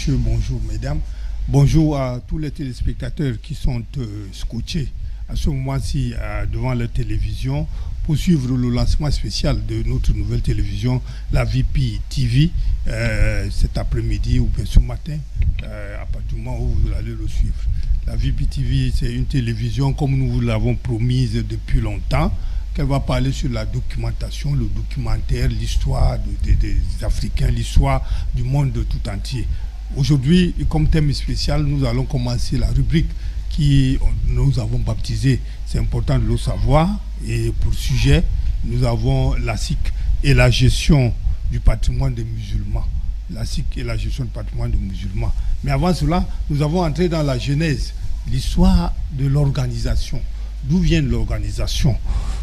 messieurs, bonjour mesdames. Bonjour à tous les téléspectateurs qui sont scotchés à ce moment-ci devant la télévision pour suivre le lancement spécial de notre nouvelle télévision, la VP TV, cet après-midi ou bien ce matin, à partir du moment où vous allez le suivre. La VP TV, c'est une télévision comme nous vous l'avons promise depuis longtemps, qu'elle va parler sur la documentation, le documentaire, l'histoire des Africains, l'histoire du monde tout entier. Aujourd'hui, comme thème spécial, nous allons commencer la rubrique qui nous avons baptisée « C'est important de le savoir ». Et pour sujet, nous avons la SIC et la gestion du patrimoine des musulmans. La SIC et la gestion du patrimoine des musulmans. Mais avant cela, nous avons entré dans la genèse, l'histoire de l'organisation. D'où vient l'organisation?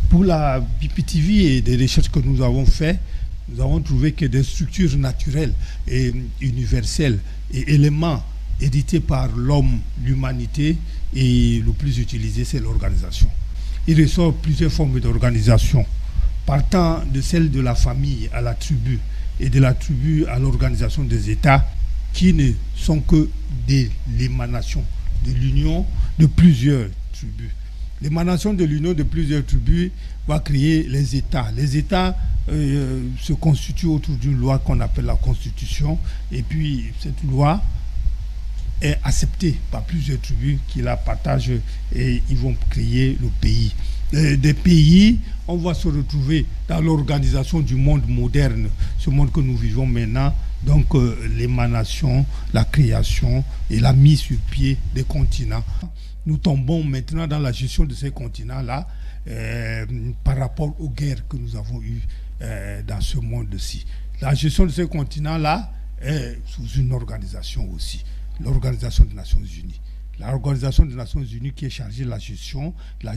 Pour la BPTV et des recherches que nous avons faites, nous avons trouvé que des structures naturelles et universelles et éléments hérités par l'homme, l'humanité, et le plus utilisé, c'est l'organisation. Il ressort plusieurs formes d'organisation, partant de celle de la famille à la tribu, et de la tribu à l'organisation des États, qui ne sont que de l'émanation de l'union de plusieurs tribus. L'émanation de l'union de plusieurs tribus va créer les États. Les États se constituent autour d'une loi qu'on appelle la Constitution, et puis cette loi est acceptée par plusieurs tribus qui la partagent et ils vont créer le pays. Des pays, on va se retrouver dans l'organisation du monde moderne, ce monde que nous vivons maintenant, donc l'émanation, la création et la mise sur pied des continents. Nous tombons maintenant dans la gestion de ces continents-là par rapport aux guerres que nous avons eues dans ce monde-ci. La gestion de ces continents-là est sous une organisation aussi, l'Organisation des Nations Unies. L'Organisation des Nations Unies qui est chargée de la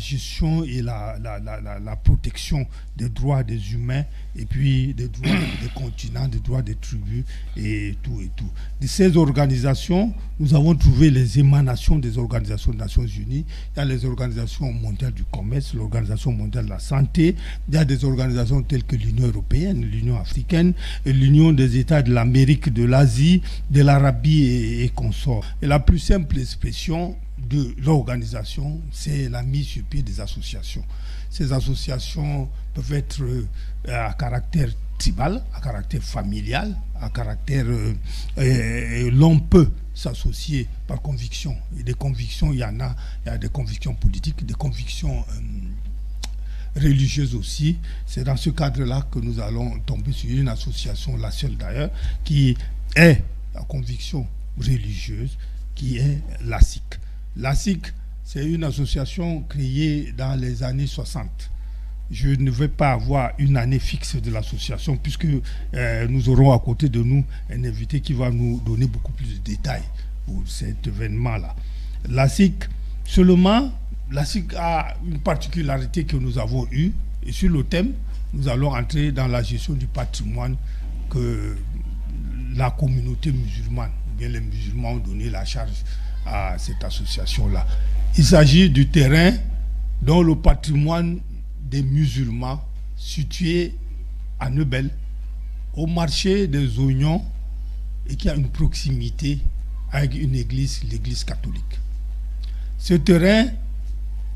gestion et la protection des droits des humains et puis des droits des continents, des droits des tribus et tout et tout. De ces organisations, nous avons trouvé les émanations des organisations des Nations Unies. Il y a les organisations mondiales du commerce, l'Organisation mondiale de la santé, il y a des organisations telles que l'Union européenne, l'Union africaine, l'Union des États de l'Amérique, de l'Asie, de l'Arabie et consorts. Et la plus simple expression de l'organisation, c'est la mise sur pied des associations. Ces associations peuvent être à caractère tribal, à caractère familial, à caractère... l'on peut s'associer par conviction. Et des convictions, il y a des convictions politiques, des convictions religieuses aussi. C'est dans ce cadre-là que nous allons tomber sur une association, la seule d'ailleurs, qui est à conviction religieuse, qui est la SIC. La SIC, c'est une association créée dans les années 60. Je ne vais pas avoir une année fixe de l'association puisque nous aurons à côté de nous un invité qui va nous donner beaucoup plus de détails pour cet événement-là. La SIC, seulement, la SIC a une particularité que nous avons eue et sur le thème, nous allons entrer dans la gestion du patrimoine que la communauté musulmane, ou bien les musulmans ont donné la charge à cette association-là. Il s'agit du terrain dont le patrimoine des musulmans situé à Neubel, au marché des Oignons, et qui a une proximité avec une église, l'église catholique. Ce terrain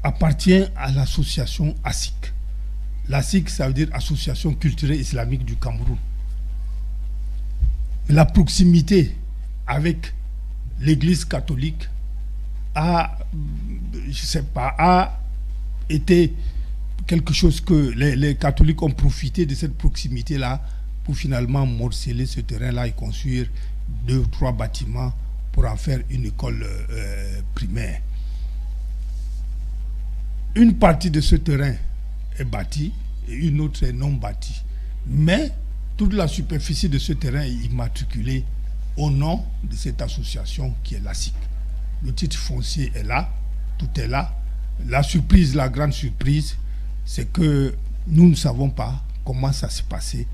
appartient à l'association ASIC. L'ASIC, ça veut dire Association culturelle islamique du Cameroun. La proximité avec l'église catholique a été quelque chose que les catholiques ont profité de cette proximité-là pour finalement morceler ce terrain-là et construire 2 ou 3 bâtiments pour en faire une école primaire. Une partie de ce terrain est bâtie et une autre est non bâtie. Mais toute la superficie de ce terrain est immatriculée au nom de cette association qui est la SIC. Le titre foncier est là, tout est là. La surprise, la grande surprise, c'est que nous ne savons pas comment ça s'est passé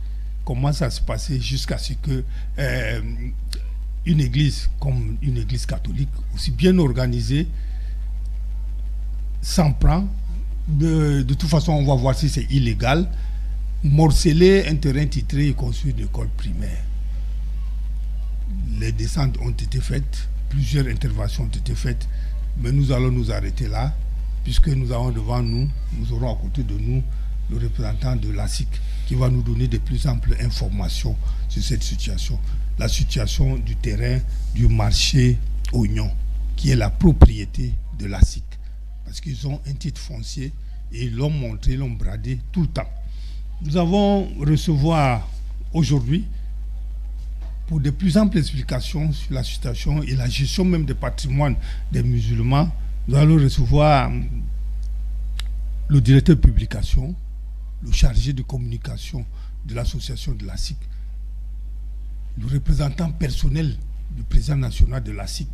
jusqu'à ce que une église comme une église catholique, aussi bien organisée, s'en prend. De toute façon, on va voir si c'est illégal. Morceler un terrain titré et construire une école primaire. les descentes ont été faites, plusieurs interventions ont été faites, mais nous allons nous arrêter là, puisque nous avons devant nous, nous aurons à côté de nous le représentant de l'ASIC qui va nous donner de plus amples informations sur cette situation. La situation du terrain du marché Oignon, qui est la propriété de l'ASIC, parce qu'ils ont un titre foncier et ils l'ont montré, l'ont bradé tout le temps. Nous allons recevoir aujourd'hui, pour de plus amples explications sur la situation et la gestion même des patrimoines des musulmans, nous allons recevoir le directeur de publication, le chargé de communication de l'association de l'ASIC, le représentant personnel du président national de l'ASIC.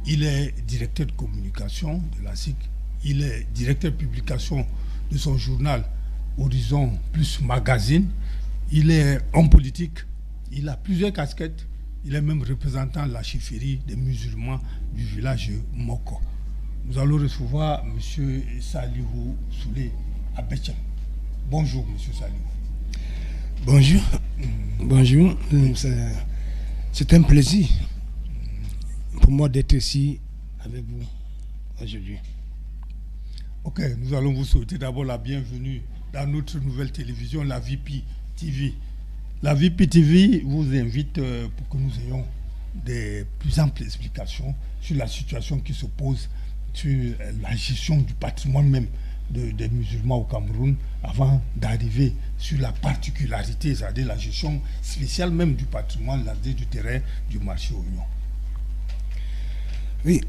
Il est directeur de communication de l'ASIC, il est directeur de publication de son journal Horizon Plus Magazine, il est homme politique, il a plusieurs casquettes, il est même représentant de la chefferie des musulmans du village Moko. Nous allons recevoir M. Salihou Soulé Abetchen. Bonjour, M. Salihou. Bonjour. Bonjour. C'est un plaisir pour moi d'être ici avec vous aujourd'hui. Ok, nous allons vous souhaiter d'abord la bienvenue dans notre nouvelle télévision, la VIP TV. La VIP TV vous invite pour que nous ayons des plus amples explications sur la situation qui se pose, sur la gestion du patrimoine même des musulmans au Cameroun, avant d'arriver sur la particularité, c'est-à-dire la gestion spéciale même du patrimoine, du terrain du marché Oignon. Oui.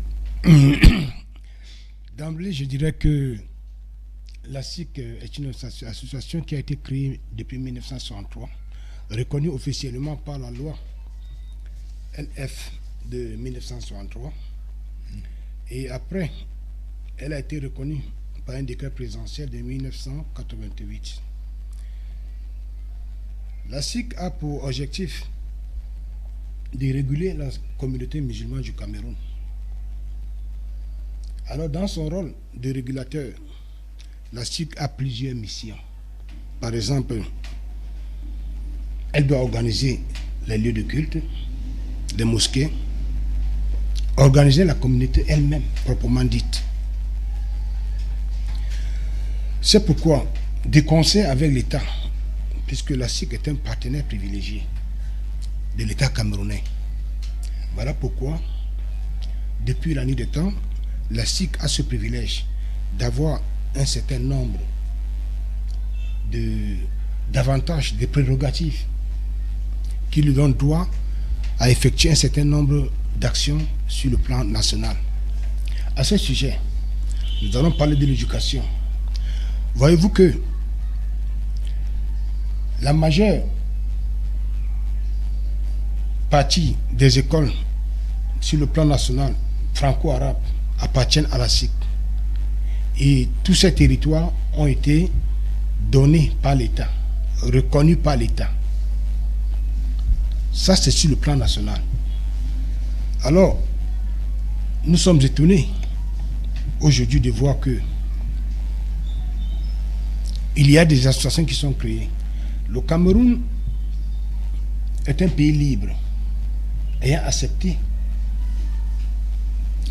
D'emblée, je dirais que l'ASIC est une association qui a été créée depuis 1963, reconnue officiellement par la loi LF de 1963. Et après, elle a été reconnue par un décret présidentiel de 1988. L'ASIC a pour objectif de réguler la communauté musulmane du Cameroun. Alors, dans son rôle de régulateur, l'ASIC a plusieurs missions. Par exemple, elle doit organiser les lieux de culte, les mosquées, organiser la communauté elle-même, proprement dite. C'est pourquoi, de concert avec l'État, puisque l'ASIC est un partenaire privilégié de l'État camerounais, voilà pourquoi, depuis la nuit des temps, l'ASIC a ce privilège d'avoir un certain nombre d'avantages, de prérogatives qui lui donnent droit à effectuer un certain nombre d'actions sur le plan national. À ce sujet, nous allons parler de l'éducation. Voyez-vous que la majeure partie des écoles sur le plan national franco-arabe appartiennent à l'ASIC. Et tous ces territoires ont été donnés par l'État, reconnus par l'État. Ça, c'est sur le plan national. Alors, nous sommes étonnés aujourd'hui de voir que il y a des associations qui sont créées. Le Cameroun est un pays libre, ayant accepté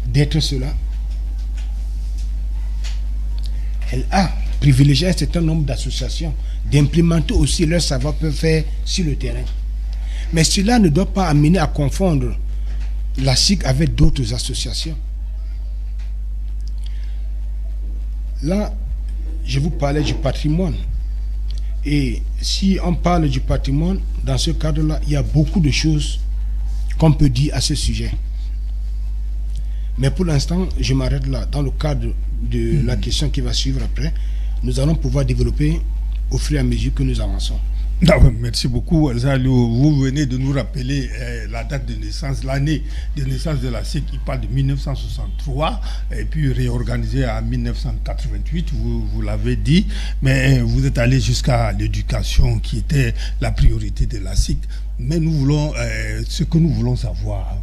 d'être cela. Elle a privilégié un certain nombre d'associations d'implémenter aussi leur savoir-faire sur le terrain. Mais cela ne doit pas amener à confondre l'ASIC avec d'autres associations. Là, je vous parlais du patrimoine. Et si on parle du patrimoine, dans ce cadre-là, il y a beaucoup de choses qu'on peut dire à ce sujet. Mais pour l'instant, je m'arrête là. Dans le cadre de la question qui va suivre après, nous allons pouvoir développer au fur et à mesure que nous avançons. Merci beaucoup, Salihou. Vous venez de nous rappeler la date de naissance, l'année de naissance de l'ASIC. Il parle de 1963 et puis réorganisé en 1988, vous l'avez dit. Mais vous êtes allé jusqu'à l'éducation qui était la priorité de l'ASIC. Mais nous voulons, ce que nous voulons savoir,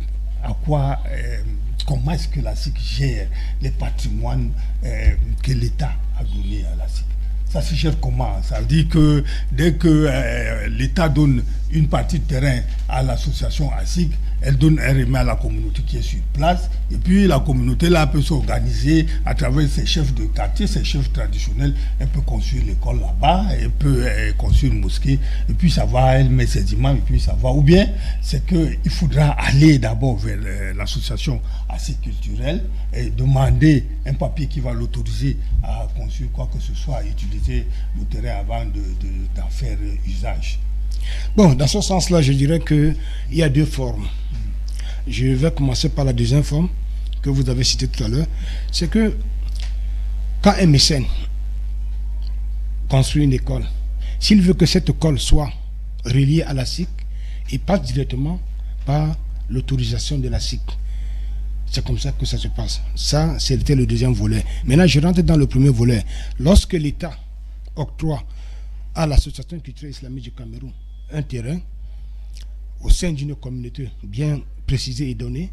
comment est-ce que l'ASIC gère les patrimoines que l'État a donnés à l'ASIC? Ça se gère comment? Ça veut dire que dès que l'État donne une partie de terrain à l'association ASIC, elle donne un remet à la communauté qui est sur place, et puis la communauté là peut s'organiser à travers ses chefs de quartier, ses chefs traditionnels. Elle peut construire l'école là-bas, elle peut construire une mosquée, et puis ça va, elle met ses imams, et puis ça va. Ou bien c'est qu'il faudra aller d'abord vers l'association ASIC culturelle et demander un papier qui va l'autoriser à construire quoi que ce soit, à utiliser le terrain avant d'en faire usage. Bon, dans ce sens-là, je dirais qu'il y a deux formes. Je vais commencer par la deuxième forme que vous avez citée tout à l'heure. C'est que quand un mécène construit une école, s'il veut que cette école soit reliée à la SIC, il passe directement par l'autorisation de la SIC. C'est comme ça que ça se passe. Ça, c'était le deuxième volet. Maintenant, je rentre dans le premier volet. Lorsque l'État octroie à l'Association culturelle islamique du Cameroun un terrain au sein d'une communauté bien précisée et donnée,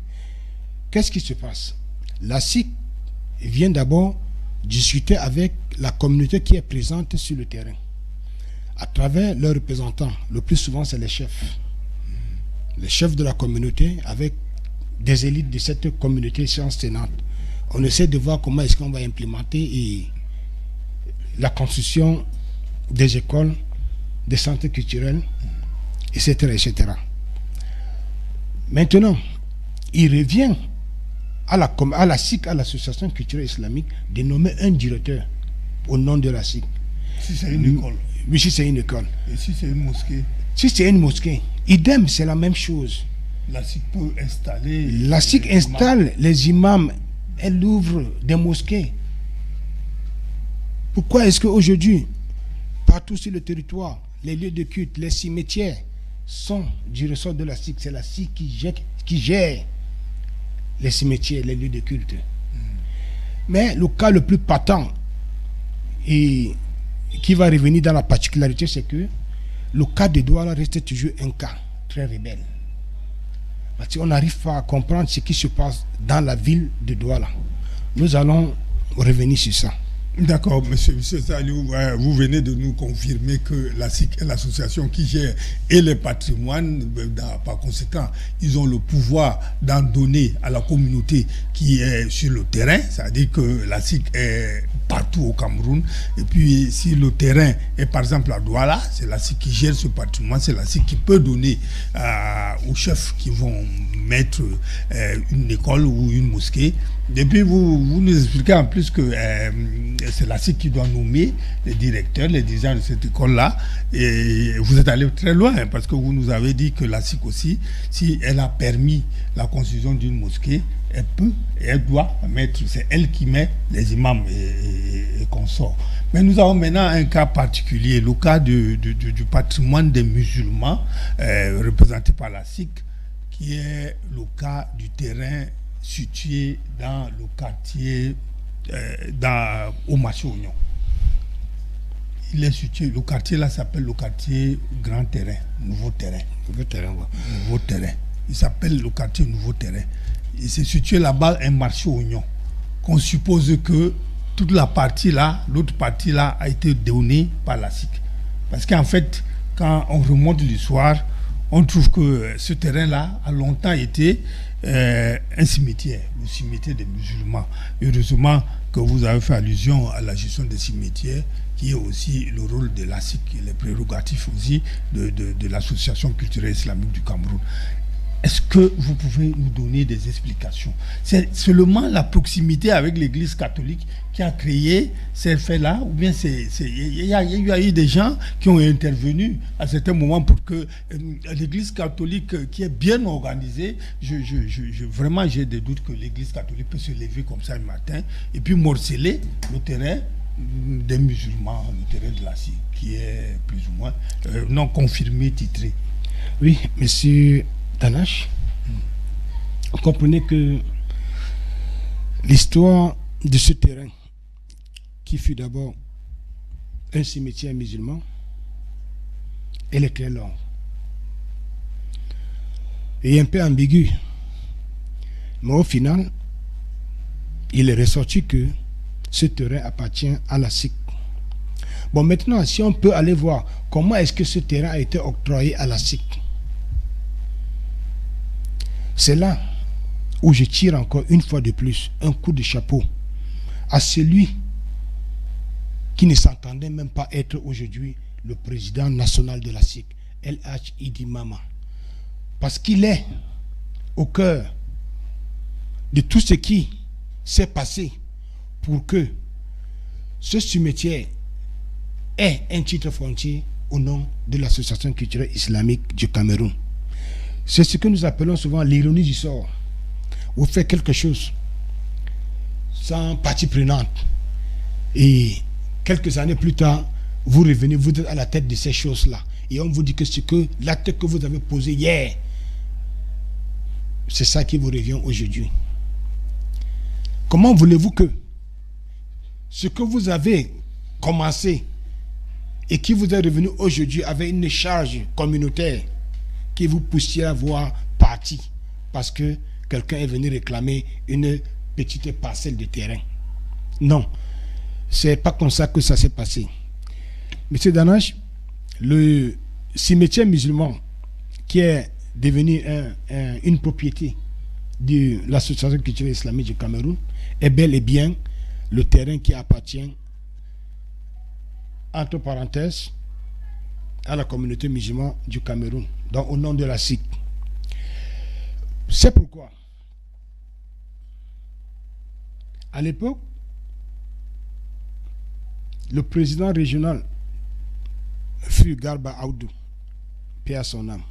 qu'est-ce qui se passe? La SIC vient d'abord discuter avec la communauté qui est présente sur le terrain à travers leurs représentants. Le plus souvent, c'est les chefs de la communauté avec des élites de cette communauté sciences tenantes. On essaie de voir comment est-ce qu'on va implémenter la construction des écoles, des centres culturels, etc., etc. Maintenant, il revient à la SIC, à l'Association culturelle islamique, de nommer un directeur au nom de la SIC. Si c'est une école. Oui, si c'est une école. Et si c'est une mosquée? Si c'est une mosquée, idem, c'est la même chose. La SIC peut installer... La SIC installe les imams, elle ouvre des mosquées. Pourquoi est-ce qu'aujourd'hui, partout sur le territoire, les lieux de culte, les cimetières sont du ressort de la SIC? C'est la SIC qui gère les cimetières, les lieux de culte. Mais le cas le plus patent et qui va revenir dans la particularité, c'est que le cas de Douala reste toujours un cas très rebelle. Parce qu'on n'arrive pas à comprendre ce qui se passe dans la ville de Douala. Nous allons revenir sur ça. D'accord, monsieur Saliou, vous venez de nous confirmer que la SIC est l'association qui gère et les patrimoines. Par conséquent, ils ont le pouvoir d'en donner à la communauté qui est sur le terrain. C'est-à-dire que la SIC est partout au Cameroun. Et puis, si le terrain est par exemple à Douala, c'est la SIC qui gère ce patrimoine. C'est la SIC qui peut donner aux chefs qui vont mettre une école ou une mosquée. Et puis, vous nous expliquez en plus que c'est la SIC qui doit nommer les directeurs, les dirigeants de cette école-là. Et vous êtes allé très loin, hein, parce que vous nous avez dit que la SIC aussi, si elle a permis la construction d'une mosquée, elle peut et elle doit mettre, c'est elle qui met les imams et consorts. Mais nous avons maintenant un cas particulier, le cas du patrimoine des musulmans, représenté par la SIC, qui est le cas du terrain situé dans le quartier, au marché Oignon. Il est situé, le quartier là s'appelle le quartier Grand Terrain, Nouveau Terrain. Nouveau Terrain, ouais. Nouveau Terrain. Il s'appelle le quartier Nouveau Terrain. Il s'est situé là-bas, un marché Oignon. Qu'on suppose que toute la partie là, l'autre partie là, a été donnée par la SIC. Parce qu'en fait, quand on remonte l'histoire, on trouve que ce terrain-là a longtemps été un cimetière, le cimetière des musulmans. Heureusement que vous avez fait allusion à la gestion des cimetières, qui est aussi le rôle de la SIC, les prérogatives aussi de l'Association culturelle islamique du Cameroun. Est-ce que vous pouvez nous donner des explications? C'est seulement la proximité avec l'Église catholique qui a créé ces faits-là, ou bien il y a eu des gens qui ont intervenu à certains moments pour que l'Église catholique, qui est bien organisée, vraiment j'ai des doutes que l'Église catholique peut se lever comme ça un matin et puis morceler le terrain des musulmans, le terrain de la SIC, qui est plus ou moins non confirmé, titré. Oui, monsieur Tanache, vous comprenez que l'histoire de ce terrain, qui fut d'abord un cimetière musulman, elle est très longue et un peu ambiguë. Mais au final, il est ressorti que ce terrain appartient à la SIC. Bon, maintenant, si on peut aller voir comment est-ce que ce terrain a été octroyé à la SIC, c'est là où je tire encore une fois de plus un coup de chapeau à celui qui ne s'entendait même pas être aujourd'hui le président national de la SIC, LH Idi Mama. Parce qu'il est au cœur de tout ce qui s'est passé pour que ce cimetière ait un titre foncier au nom de l'Association culturelle islamique du Cameroun. C'est ce que nous appelons souvent l'ironie du sort. Vous faites quelque chose sans partie prenante et quelques années plus tard, vous revenez, vous êtes à la tête de ces choses-là et on vous dit que l'acte que vous avez posé hier, c'est ça qui vous revient aujourd'hui. Comment voulez-vous que ce que vous avez commencé et qui vous est revenu aujourd'hui avec une charge communautaire qui vous poussiez à voir parti parce que quelqu'un est venu réclamer une petite parcelle de terrain? Non, c'est pas comme ça que ça s'est passé. Monsieur Danache, le cimetière musulman qui est devenu une propriété de l'Association culturelle islamique du Cameroun est bel et bien le terrain qui appartient, entre parenthèses, à la communauté musulmane du Cameroun, donc au nom de la SIC. C'est pourquoi, à l'époque, le président régional fut Garba Aoudou, paix à son âme.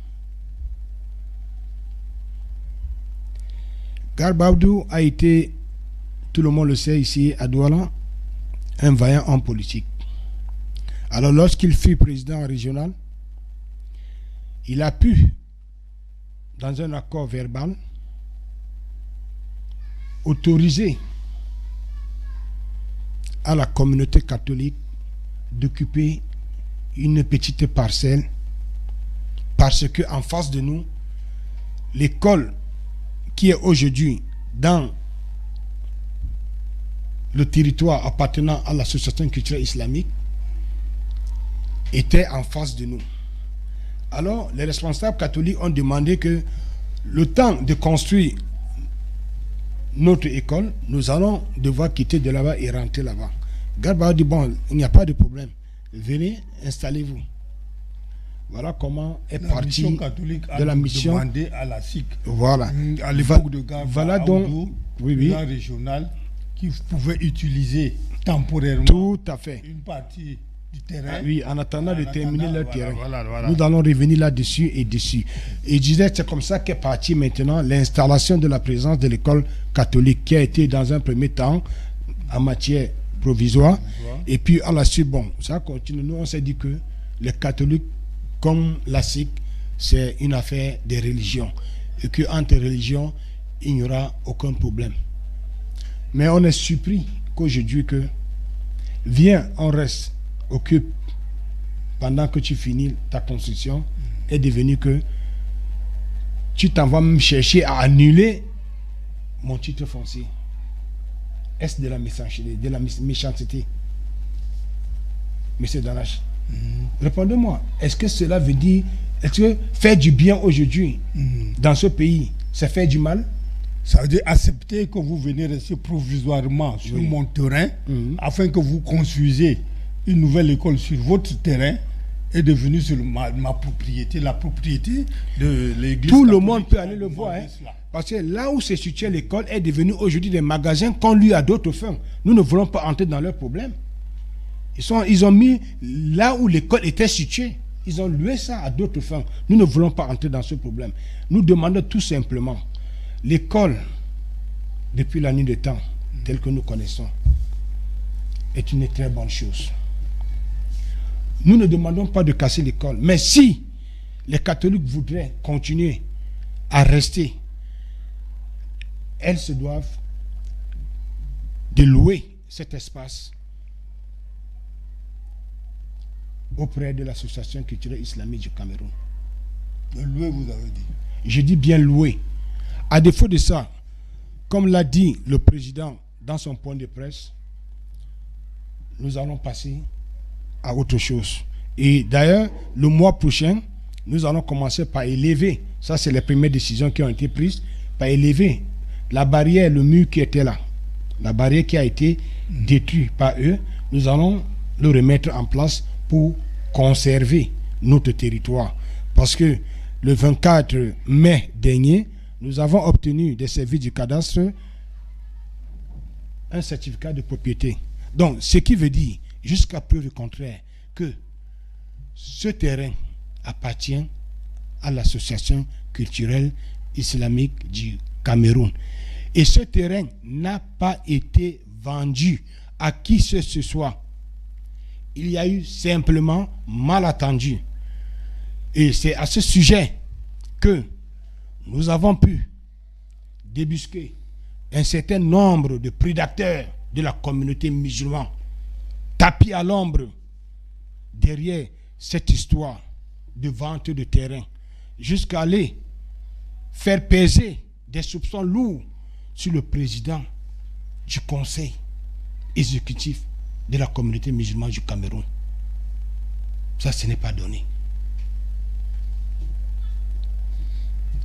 Garba Aoudou a été, tout le monde le sait ici à Douala, un vaillant homme politique. Alors lorsqu'il fut président régional, il a pu, dans un accord verbal, autoriser à la communauté catholique d'occuper une petite parcelle parce que en face de nous, l'école qui est aujourd'hui dans le territoire appartenant à l'association culturelle islamique était en face de nous. Alors, les responsables catholiques ont demandé que le temps de construire notre école, nous allons devoir quitter de là-bas et rentrer là-bas. Garba a dit, bon, il n'y a pas de problème. Venez, installez-vous. Voilà comment est partie de la mission demandé à la SIC. Voilà. À l'époque de Garba voilà donc, Aoudou, oui. régional, qui pouvait utiliser temporairement tout à fait une partie du terrain. Oui, en attendant de terminer leur terrain. Voilà. Nous allons revenir là-dessus et dessus. Et je disais, c'est comme ça qu'est partie maintenant l'installation de la présence de l'école catholique qui a été dans un premier temps en matière provisoire. Et puis à la suite, bon, ça continue. Nous, on s'est dit que les catholiques, comme la SIC, c'est une affaire de religion. Et qu'entre religions, il n'y aura aucun problème. Mais on est surpris qu'aujourd'hui, viens, on reste, occupe, pendant que tu finis ta construction, est devenu que tu t'en vas me chercher à annuler mon titre foncier. Est-ce de la méchanceté, Monsieur Danache? Répondez-moi, est-ce que cela veut dire, est-ce que faire du bien aujourd'hui dans ce pays, c'est faire du mal? Ça veut dire accepter que vous venez rester provisoirement sur mon terrain afin que vous construisez une nouvelle école sur votre terrain est devenue sur ma propriété, la propriété de l'église. Tout le monde peut aller le voir. Parce que là où se situait l'école est devenu aujourd'hui des magasins qu'on lui a d'autres fins. Nous ne voulons pas entrer dans leurs problèmes. Ils ont mis là où l'école était située. Ils ont loué ça à d'autres fins. Nous ne voulons pas entrer dans ce problème. Nous demandons tout simplement l'école, depuis la nuit des temps, telle que nous connaissons, est une très bonne chose. Nous ne demandons pas de casser l'école. Mais si les catholiques voudraient continuer à rester, elles se doivent de louer cet espace auprès de l'association culturelle islamique du Cameroun. De louer, vous avez dit. Je dis bien louer. À défaut de ça, comme l'a dit le président dans son point de presse, nous allons passer à autre chose. Et d'ailleurs, le mois prochain, nous allons commencer par élever, ça c'est les premières décisions qui ont été prises, par élever la barrière, le mur qui était là, la barrière qui a été détruite par eux, nous allons le remettre en place pour conserver notre territoire. Parce que le 24 mai dernier, nous avons obtenu des services du cadastre un certificat de propriété. Donc, ce qui veut dire, jusqu'à preuve du contraire, que ce terrain appartient à l'association culturelle islamique du Cameroun. Et ce terrain n'a pas été vendu à qui que ce soit. Il y a eu simplement malentendu. Et c'est à ce sujet que nous avons pu débusquer un certain nombre de prédateurs de la communauté musulmane, tapis à l'ombre derrière cette histoire de vente de terrain, jusqu'à aller faire peser des soupçons lourds sur le président du conseil exécutif de la communauté musulmane du Cameroun. Ça, ce n'est pas donné.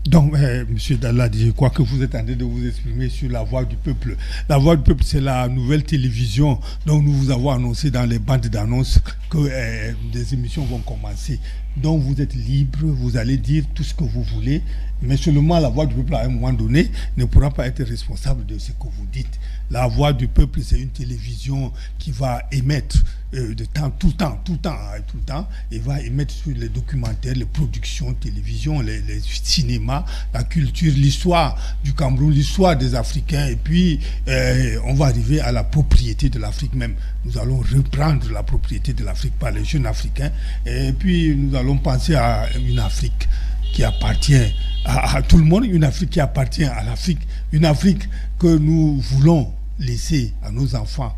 Donc, M. Dalla, je crois que vous êtes en train de vous exprimer sur la voix du peuple. La voix du peuple, c'est la nouvelle télévision. Donc, nous vous avons annoncé dans les bandes d'annonces que des émissions vont commencer. Donc, vous êtes libre, vous allez dire tout ce que vous voulez, mais seulement la voix du peuple, à un moment donné, ne pourra pas être responsable de ce que vous dites. La voix du peuple, c'est une télévision qui va émettre tout le temps, et va émettre sur les documentaires, les productions, télévision, les cinémas, la culture, l'histoire du Cameroun, l'histoire des Africains, et puis on va arriver à la propriété de l'Afrique même. Nous allons reprendre la propriété de l'Afrique par les jeunes Africains, et puis nous allons penser à une Afrique qui appartient à tout le monde, une Afrique qui appartient à l'Afrique, une Afrique que nous voulons laisser à nos enfants.